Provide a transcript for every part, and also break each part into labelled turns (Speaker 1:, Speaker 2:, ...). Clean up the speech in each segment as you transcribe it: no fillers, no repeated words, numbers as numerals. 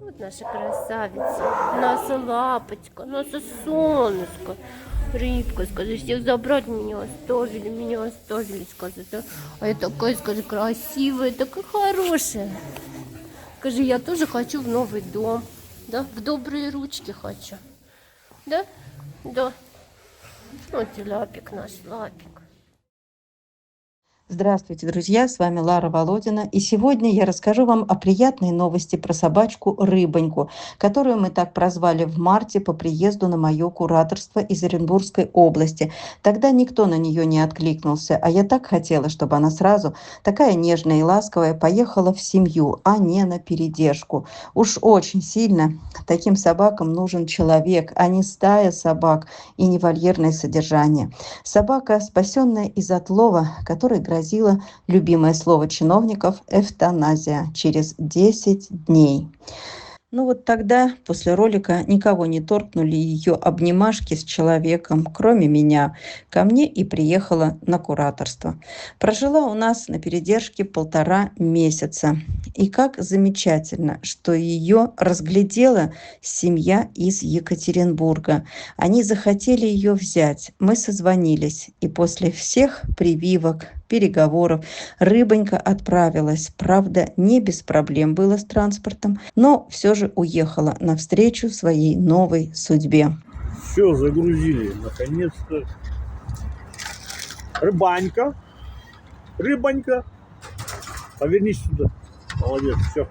Speaker 1: Вот наша красавица, наша лапочка, наше солнышко. Рыбка, скажи, всех забрать меня оставили, скажи, да? А я такая, скажи, красивая, такая хорошая. Скажи, я тоже хочу в новый дом, да? В добрые ручки хочу, да? Да. Вот и лапик наш, лапик.
Speaker 2: Здравствуйте, друзья! С вами Лара Володина. И сегодня я расскажу вам о приятной новости про собачку Рыбоньку, которую мы так прозвали в марте по приезду на мое кураторство из Оренбургской области. Тогда никто на нее не откликнулся, а я так хотела, чтобы она сразу, такая нежная и ласковая, поехала в семью, а не на передержку. Уж очень сильно таким собакам нужен человек, а не стая собак и не вольерное содержание. Собака, спасенная из отлова, который грозила, любимое слово чиновников, эвтаназия через 10 дней. Ну вот тогда, после ролика, никого не торкнули ее обнимашки с человеком, кроме меня. Ко мне и приехала на кураторство. Прожила у нас на передержке 1,5 месяца. И как замечательно, что ее разглядела семья из Екатеринбурга. Они захотели ее взять. Мы созвонились. И после всех прививок, переговоров Рыбонька отправилась. Правда, не без проблем было с транспортом, но все же уехала навстречу своей новой судьбе.
Speaker 3: Все, загрузили, наконец-то. Рыбанька, Рыбонька, повернись сюда. Молодец, все.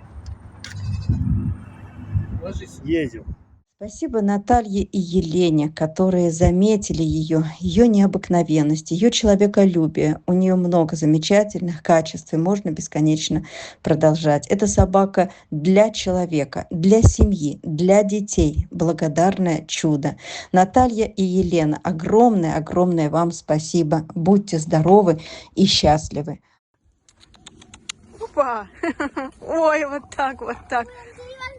Speaker 3: Ложись. Едем.
Speaker 2: Спасибо Наталье и Елене, которые заметили ее необыкновенность, ее человеколюбие. У нее много замечательных качеств, и можно бесконечно продолжать. Это собака для человека, для семьи, для детей. Благодарное чудо. Наталья и Елена, огромное вам спасибо. Будьте здоровы и счастливы.
Speaker 4: Опа! Ой, вот так, вот так.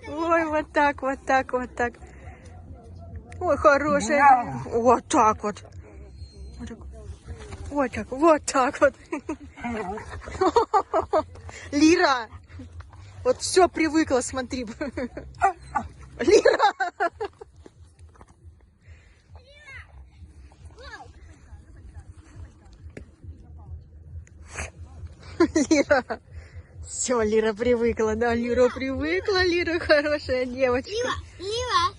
Speaker 4: Ой, вот так, вот так, вот так. Ой, хорошая. Вот так вот. Вот так, вот так вот. Лира! Вот все привыкла, смотри. Лира! Лира! Все, Лира привыкла, да, Лира привыкла, Лира хорошая девочка.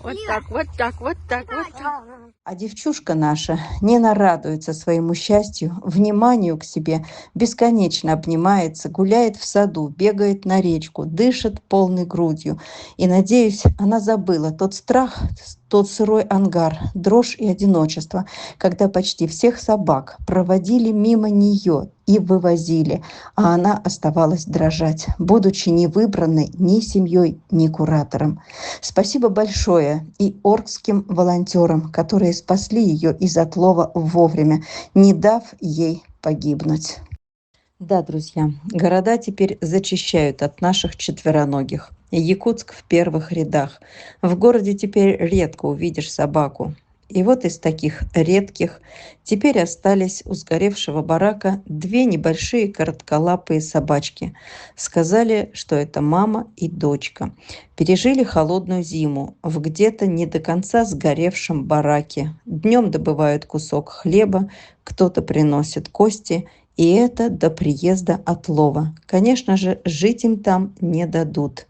Speaker 4: Вот так, вот так, вот так, вот так.
Speaker 2: А девчушка наша не нарадуется своему счастью, вниманию к себе, бесконечно обнимается, гуляет в саду, бегает на речку, дышит полной грудью. И, надеюсь, она забыла тот страх, тот сырой ангар, дрожь и одиночество, когда почти всех собак проводили мимо нее и вывозили, а она оставалась дрожать, будучи не выбранной ни семьей, ни куратором. Спасибо большое и оргским волонтерам, которые спасли ее из отлова вовремя, не дав ей погибнуть. Да, друзья, города теперь зачищают от наших четвероногих. Якутск в первых рядах. В городе теперь редко увидишь собаку. И вот из таких редких теперь остались у сгоревшего барака 2 небольшие коротколапые собачки. Сказали, что это мама и дочка. Пережили холодную зиму в где-то не до конца сгоревшем бараке. Днем добывают кусок хлеба, кто-то приносит кости, и это до приезда отлова. Конечно же, жить им там не дадут.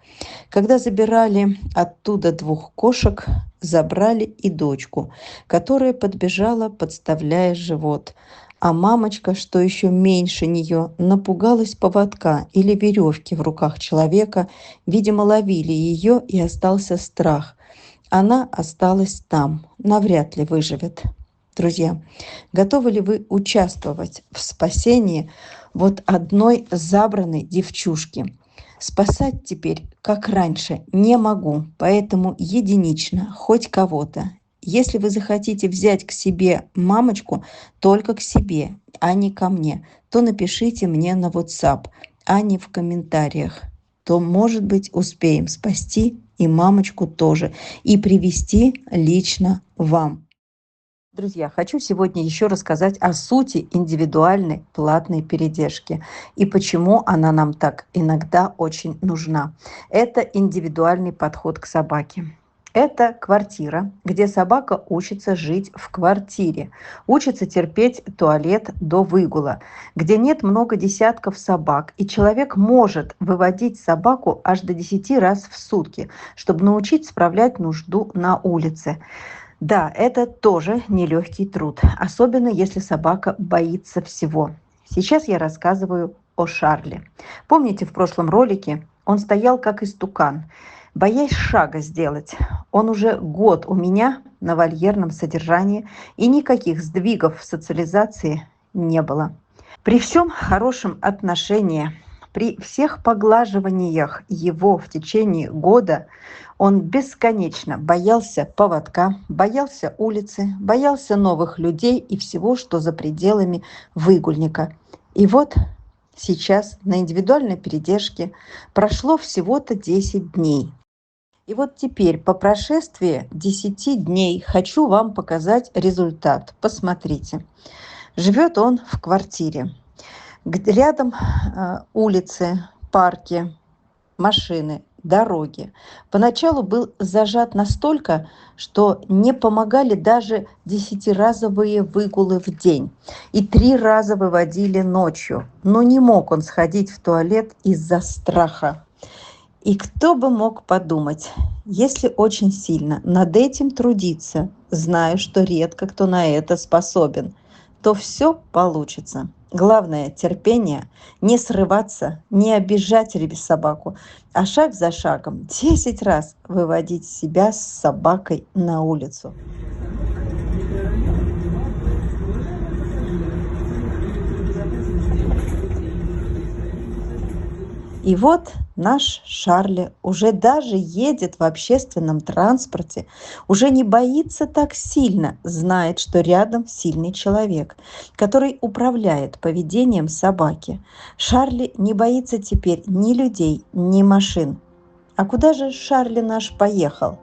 Speaker 2: Когда забирали оттуда 2 кошек, забрали и дочку, которая подбежала, подставляя живот. А мамочка, что еще меньше нее, напугалась поводка или веревки в руках человека. Видимо, ловили ее, и остался страх. Она осталась там, навряд ли выживет. Друзья, готовы ли вы участвовать в спасении вот одной забранной девчушки? Спасать теперь, как раньше, не могу, поэтому единично, хоть кого-то. Если вы захотите взять к себе мамочку, только к себе, а не ко мне, то напишите мне на WhatsApp, а не в комментариях. То, может быть, успеем спасти и мамочку тоже, и привести лично вам. Друзья, хочу сегодня еще рассказать о сути индивидуальной платной передержки и почему она нам так иногда очень нужна. Это индивидуальный подход к собаке. Это квартира, где собака учится жить в квартире, учится терпеть туалет до выгула, где нет много десятков собак, и человек может выводить собаку аж до 10 раз в сутки, чтобы научить справлять нужду на улице. Да, это тоже нелегкий труд, особенно если собака боится всего. Сейчас я рассказываю о Шарле. Помните, в прошлом ролике он стоял как истукан, боясь шага сделать. Он уже год у меня на вольерном содержании, и никаких сдвигов в социализации не было. При всем хорошем отношении, при всех поглаживаниях его в течение года, он бесконечно боялся поводка, боялся улицы, боялся новых людей и всего, что за пределами выгульника. И вот сейчас на индивидуальной передержке прошло всего-то 10 дней. И вот теперь, по прошествии 10 дней, хочу вам показать результат. Посмотрите. Живет он в квартире. Рядом улицы, парки, машины, дороги. Поначалу был зажат настолько, что не помогали даже 10-разовые выгулы в день. И 3 раза выводили ночью. Но не мог он сходить в туалет из-за страха. И кто бы мог подумать, если очень сильно над этим трудиться, зная, что редко кто на это способен, то все получится. Главное – терпение, не срываться, не обижать собаку, а шаг за шагом 10 раз выводить себя с собакой на улицу. И вот наш Шарль уже даже едет в общественном транспорте, уже не боится так сильно, знает, что рядом сильный человек, который управляет поведением собаки. Шарль не боится теперь ни людей, ни машин. А куда же Шарль наш поехал?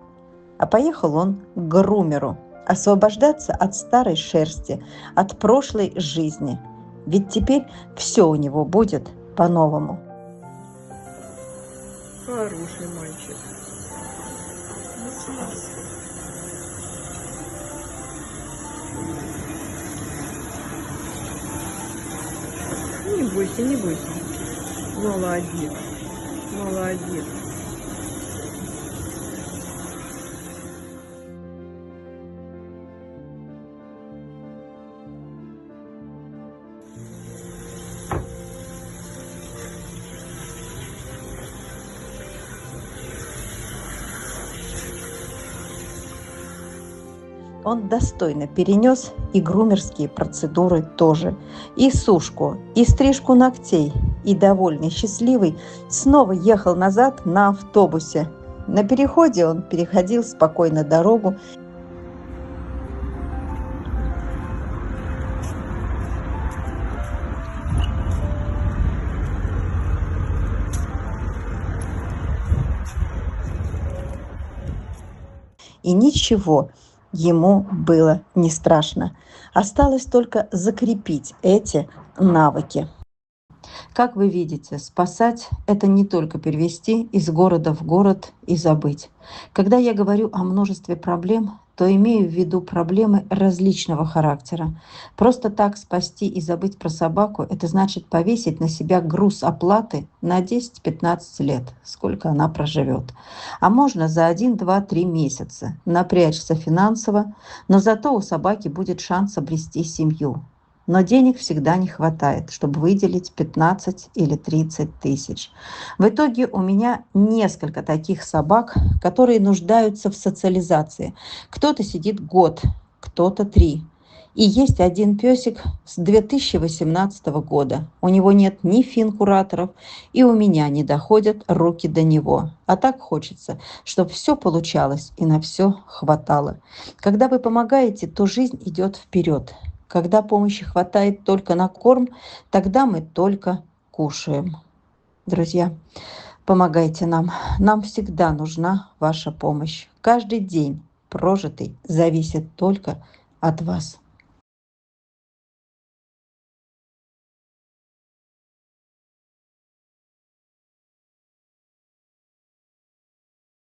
Speaker 2: А поехал он к грумеру, освобождаться от старой шерсти, от прошлой жизни. Ведь теперь все у него будет по-новому.
Speaker 4: Хороший мальчик. Не бойся, не бойся. Молодец. Молодец.
Speaker 2: Он достойно перенес и грумерские процедуры тоже, и сушку, и стрижку ногтей, и довольный, счастливый, снова ехал назад на автобусе. На переходе он переходил спокойно дорогу. И ничего ему было не страшно. Осталось только закрепить эти навыки. Как вы видите, спасать – это не только перевести из города в город и забыть. Когда я говорю о множестве проблем, то имею в виду проблемы различного характера. Просто так спасти и забыть про собаку – это значит повесить на себя груз оплаты на 10-15 лет, сколько она проживет. А можно за 1, 2, 3 месяца напрячься финансово, но зато у собаки будет шанс обрести семью. Но денег всегда не хватает, чтобы выделить 15 или 30 тысяч. В итоге у меня несколько таких собак, которые нуждаются в социализации. Кто-то сидит год, кто-то 3. И есть один песик с 2018 года. У него нет ни фин-кураторов, и у меня не доходят руки до него. А так хочется, чтобы все получалось и на все хватало. Когда вы помогаете, то жизнь идет вперед. Когда помощи хватает только на корм, тогда мы только кушаем. Друзья, помогайте нам. Нам всегда нужна ваша помощь. Каждый день прожитый зависит только от вас.